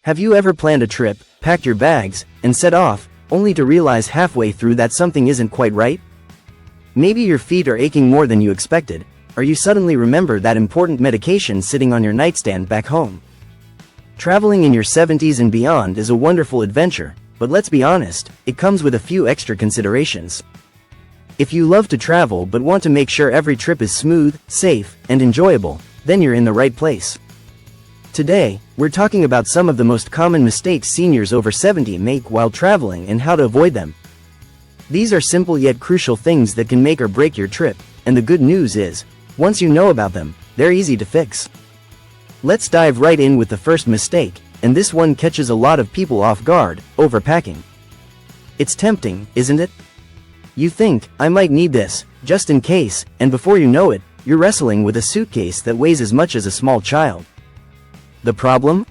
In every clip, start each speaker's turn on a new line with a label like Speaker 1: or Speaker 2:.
Speaker 1: Have you ever planned a trip, packed your bags, and set off, only to realize halfway through that something isn't quite right? Maybe your feet are aching more than you expected, or you suddenly remember that important medication sitting on your nightstand back home. Traveling in your 70s and beyond is a wonderful adventure, but let's be honest, it comes with a few extra considerations. If you love to travel but want to make sure every trip is smooth, safe, and enjoyable, then you're in the right place. Today, we're talking about some of the most common mistakes seniors over 70 make while traveling and how to avoid them. These are simple yet crucial things that can make or break your trip, and the good news is, once you know about them, they're easy to fix. Let's dive right in with the first mistake, and this one catches a lot of people off guard: overpacking. It's tempting, isn't it? You think, I might need this, just in case, and before you know it, you're wrestling with a suitcase that weighs as much as a small child. The problem?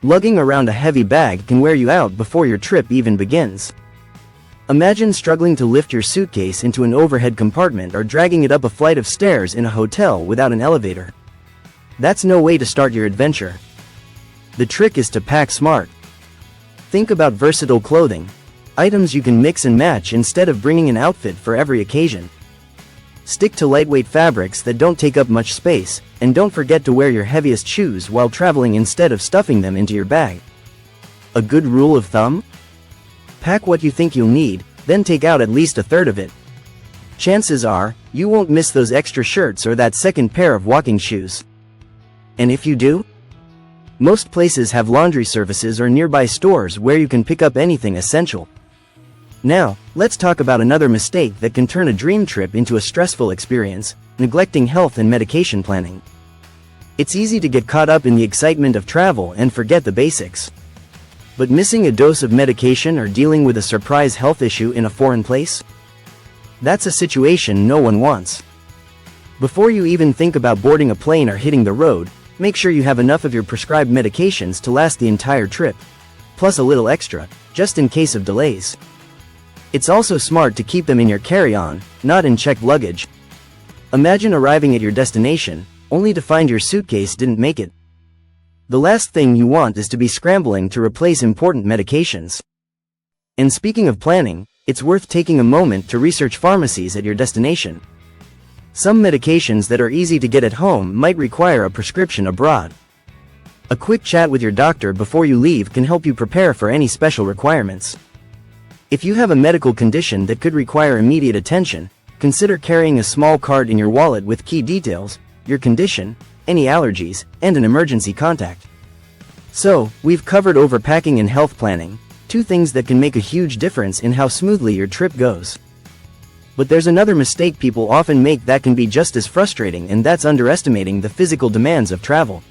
Speaker 1: Lugging around a heavy bag can wear you out before your trip even begins. Imagine struggling to lift your suitcase into an overhead compartment or dragging it up a flight of stairs in a hotel without an elevator. That's no way to start your adventure. The trick is to pack smart. Think about versatile clothing, items you can mix and match instead of bringing an outfit for every occasion. Stick to lightweight fabrics that don't take up much space, and don't forget to wear your heaviest shoes while traveling instead of stuffing them into your bag. A good rule of thumb? Pack what you think you'll need, then take out at least a third of it. Chances are, you won't miss those extra shirts or that second pair of walking shoes. And if you do? Most places have laundry services or nearby stores where you can pick up anything essential. Now, let's talk about another mistake that can turn a dream trip into a stressful experience: neglecting health and medication planning. It's easy to get caught up in the excitement of travel and forget the basics. But missing a dose of medication or dealing with a surprise health issue in a foreign place? That's a situation no one wants. Before you even think about boarding a plane or hitting the road, make sure you have enough of your prescribed medications to last the entire trip, plus a little extra, just in case of delays. It's also smart to keep them in your carry-on, not in checked luggage. Imagine arriving at your destination, only to find your suitcase didn't make it. The last thing you want is to be scrambling to replace important medications. And speaking of planning, it's worth taking a moment to research pharmacies at your destination. Some medications that are easy to get at home might require a prescription abroad. A quick chat with your doctor before you leave can help you prepare for any special requirements. If you have a medical condition that could require immediate attention, consider carrying a small card in your wallet with key details, your condition, any allergies, and an emergency contact. So, we've covered overpacking and health planning, two things that can make a huge difference in how smoothly your trip goes. But there's another mistake people often make that can be just as frustrating, and that's underestimating the physical demands of travel.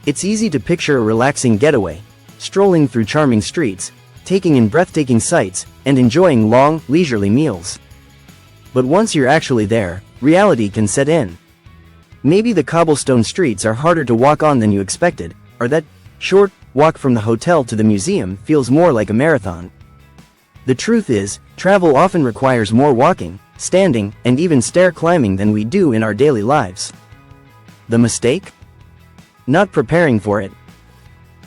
Speaker 1: It's easy to picture a relaxing getaway, strolling through charming streets, taking in breathtaking sights, and enjoying long, leisurely meals. But once you're actually there, reality can set in. Maybe the cobblestone streets are harder to walk on than you expected, or that short walk from the hotel to the museum feels more like a marathon. The truth is, travel often requires more walking, standing, and even stair climbing than we do in our daily lives. The mistake? Not preparing for it.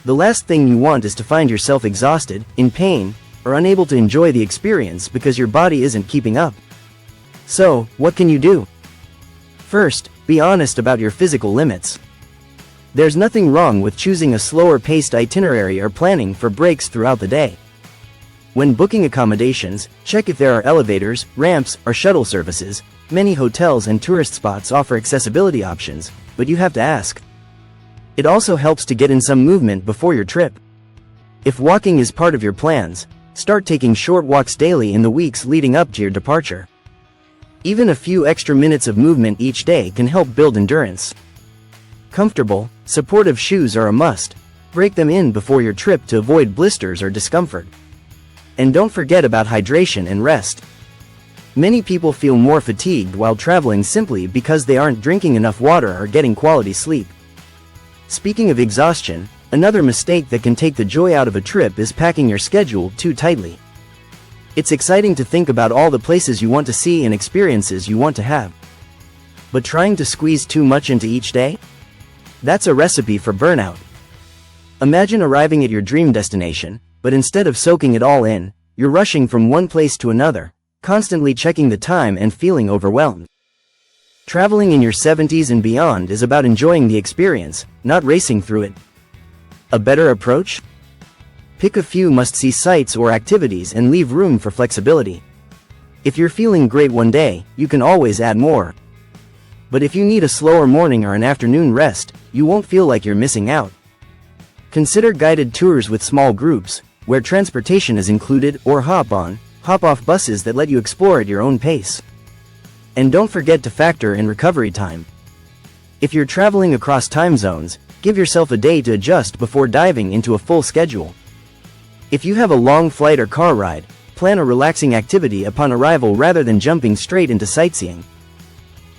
Speaker 1: The last thing you want is to find yourself exhausted, in pain, or unable to enjoy the experience because your body isn't keeping up. So, what can you do? First, be honest about your physical limits. There's nothing wrong with choosing a slower-paced itinerary or planning for breaks throughout the day. When booking accommodations, check if there are elevators, ramps, or shuttle services. Many hotels and tourist spots offer accessibility options, but you have to ask. It also helps to get in some movement before your trip. If walking is part of your plans, start taking short walks daily in the weeks leading up to your departure. Even a few extra minutes of movement each day can help build endurance. Comfortable, supportive shoes are a must. Break them in before your trip to avoid blisters or discomfort. And don't forget about hydration and rest. Many people feel more fatigued while traveling simply because they aren't drinking enough water or getting quality sleep. Speaking of exhaustion, another mistake that can take the joy out of a trip is packing your schedule too tightly. It's exciting to think about all the places you want to see and experiences you want to have. But trying to squeeze too much into each day? That's a recipe for burnout. Imagine arriving at your dream destination, but instead of soaking it all in, you're rushing from one place to another, constantly checking the time and feeling overwhelmed. Traveling in your 70s and beyond is about enjoying the experience, not racing through it. A better approach? Pick a few must-see sites or activities and leave room for flexibility. If you're feeling great one day, you can always add more. But if you need a slower morning or an afternoon rest, you won't feel like you're missing out. Consider guided tours with small groups, where transportation is included, or hop-on, hop-off buses that let you explore at your own pace. And don't forget to factor in recovery time. If you're traveling across time zones, give yourself a day to adjust before diving into a full schedule. If you have a long flight or car ride, plan a relaxing activity upon arrival rather than jumping straight into sightseeing.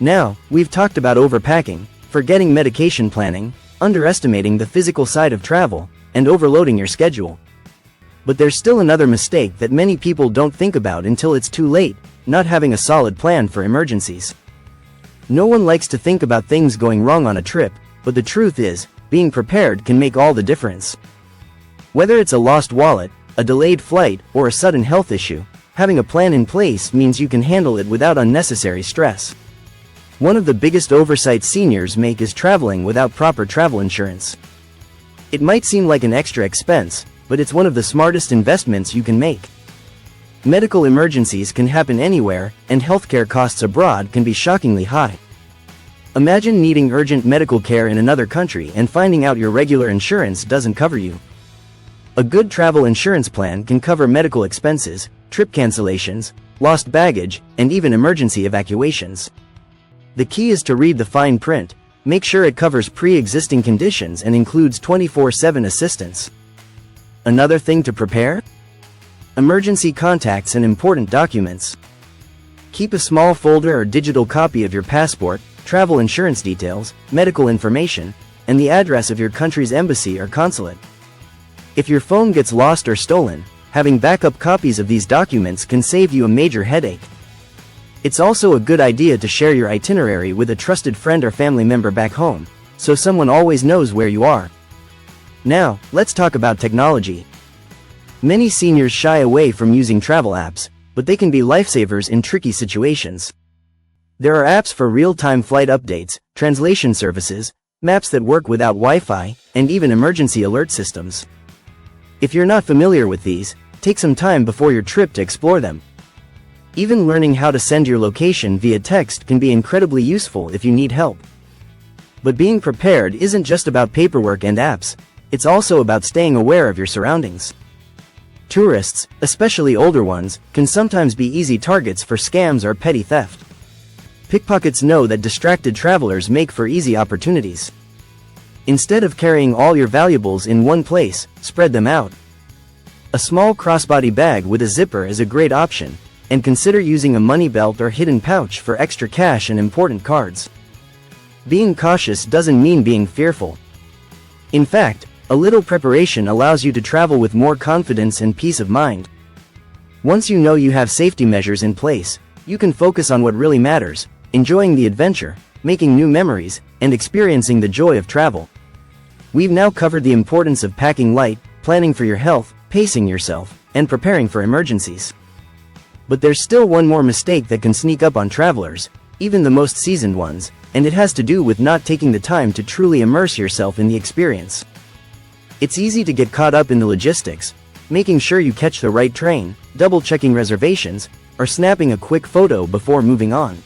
Speaker 1: Now, we've talked about overpacking, forgetting medication planning, underestimating the physical side of travel, and overloading your schedule. But there's still another mistake that many people don't think about until it's too late: not having a solid plan for emergencies. No one likes to think about things going wrong on a trip, but the truth is, being prepared can make all the difference. Whether it's a lost wallet, a delayed flight, or a sudden health issue, having a plan in place means you can handle it without unnecessary stress. One of the biggest oversights seniors make is traveling without proper travel insurance. It might seem like an extra expense, but it's one of the smartest investments you can make. Medical emergencies can happen anywhere, and healthcare costs abroad can be shockingly high. Imagine needing urgent medical care in another country and finding out your regular insurance doesn't cover you. A good travel insurance plan can cover medical expenses, trip cancellations, lost baggage, and even emergency evacuations. The key is to read the fine print, make sure it covers pre-existing conditions and includes 24/7 assistance. Another thing to prepare? Emergency contacts and important documents. Keep a small folder or digital copy of your passport, travel insurance details, medical information, and the address of your country's embassy or consulate. If your phone gets lost or stolen, having backup copies of these documents can save you a major headache. It's also a good idea to share your itinerary with a trusted friend or family member back home, so someone always knows where you are. Now, let's talk about technology. Many seniors shy away from using travel apps, but they can be lifesavers in tricky situations. There are apps for real-time flight updates, translation services, maps that work without Wi-Fi, and even emergency alert systems. If you're not familiar with these, take some time before your trip to explore them. Even learning how to send your location via text can be incredibly useful if you need help. But being prepared isn't just about paperwork and apps, it's also about staying aware of your surroundings. Tourists, especially older ones, can sometimes be easy targets for scams or petty theft. Pickpockets know that distracted travelers make for easy opportunities. Instead of carrying all your valuables in one place, spread them out. A small crossbody bag with a zipper is a great option, and consider using a money belt or hidden pouch for extra cash and important cards. Being cautious doesn't mean being fearful. In fact, a little preparation allows you to travel with more confidence and peace of mind. Once you know you have safety measures in place, you can focus on what really matters: enjoying the adventure, making new memories, and experiencing the joy of travel. We've now covered the importance of packing light, planning for your health, pacing yourself, and preparing for emergencies. But there's still one more mistake that can sneak up on travelers, even the most seasoned ones, and it has to do with not taking the time to truly immerse yourself in the experience. It's easy to get caught up in the logistics, making sure you catch the right train, double-checking reservations, or snapping a quick photo before moving on.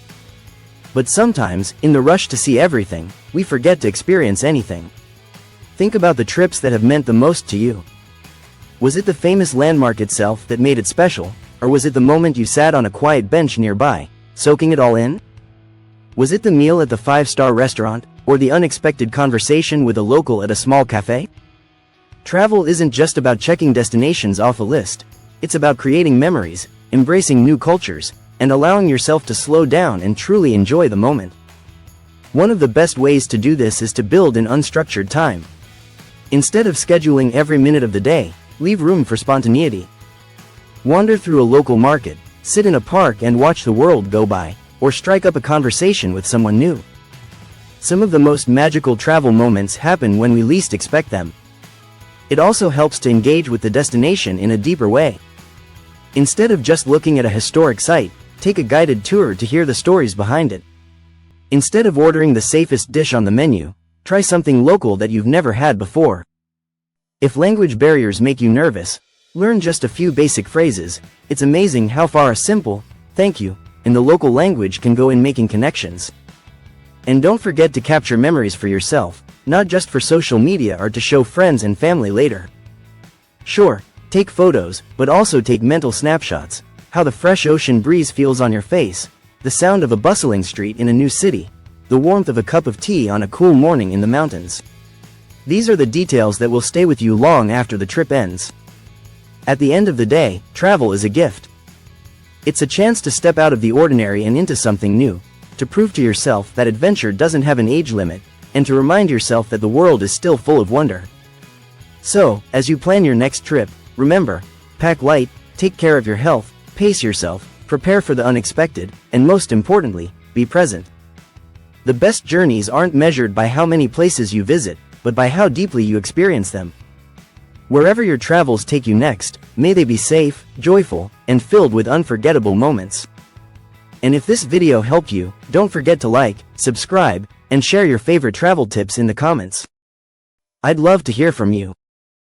Speaker 1: But sometimes, in the rush to see everything, we forget to experience anything. Think about the trips that have meant the most to you. Was it the famous landmark itself that made it special, or was it the moment you sat on a quiet bench nearby, soaking it all in? Was it the meal at the five-star restaurant, or the unexpected conversation with a local at a small cafe? Travel isn't just about checking destinations off a list, it's about creating memories, embracing new cultures, and allowing yourself to slow down and truly enjoy the moment. One of the best ways to do this is to build in unstructured time. Instead of scheduling every minute of the day, leave room for spontaneity. Wander through a local market, sit in a park and watch the world go by, or strike up a conversation with someone new. Some of the most magical travel moments happen when we least expect them. It also helps to engage with the destination in a deeper way. Instead of just looking at a historic site, take a guided tour to hear the stories behind it. Instead of ordering the safest dish on the menu, try something local that you've never had before. If language barriers make you nervous, learn just a few basic phrases. It's amazing how far a simple, "thank you," in the local language can go in making connections. And don't forget to capture memories for yourself, not just for social media or to show friends and family later. Sure, take photos, but also take mental snapshots. How the fresh ocean breeze feels on your face, the sound of a bustling street in a new city, the warmth of a cup of tea on a cool morning in the mountains. These are the details that will stay with you long after the trip ends. At the end of the day, travel is a gift. It's a chance to step out of the ordinary and into something new, to prove to yourself that adventure doesn't have an age limit, and to remind yourself that the world is still full of wonder. So, as you plan your next trip, remember, pack light, take care of your health, pace yourself, prepare for the unexpected, and most importantly, be present. The best journeys aren't measured by how many places you visit, but by how deeply you experience them. Wherever your travels take you next, may they be safe, joyful, and filled with unforgettable moments. And if this video helped you, don't forget to like, subscribe, and share your favorite travel tips in the comments. I'd love to hear from you.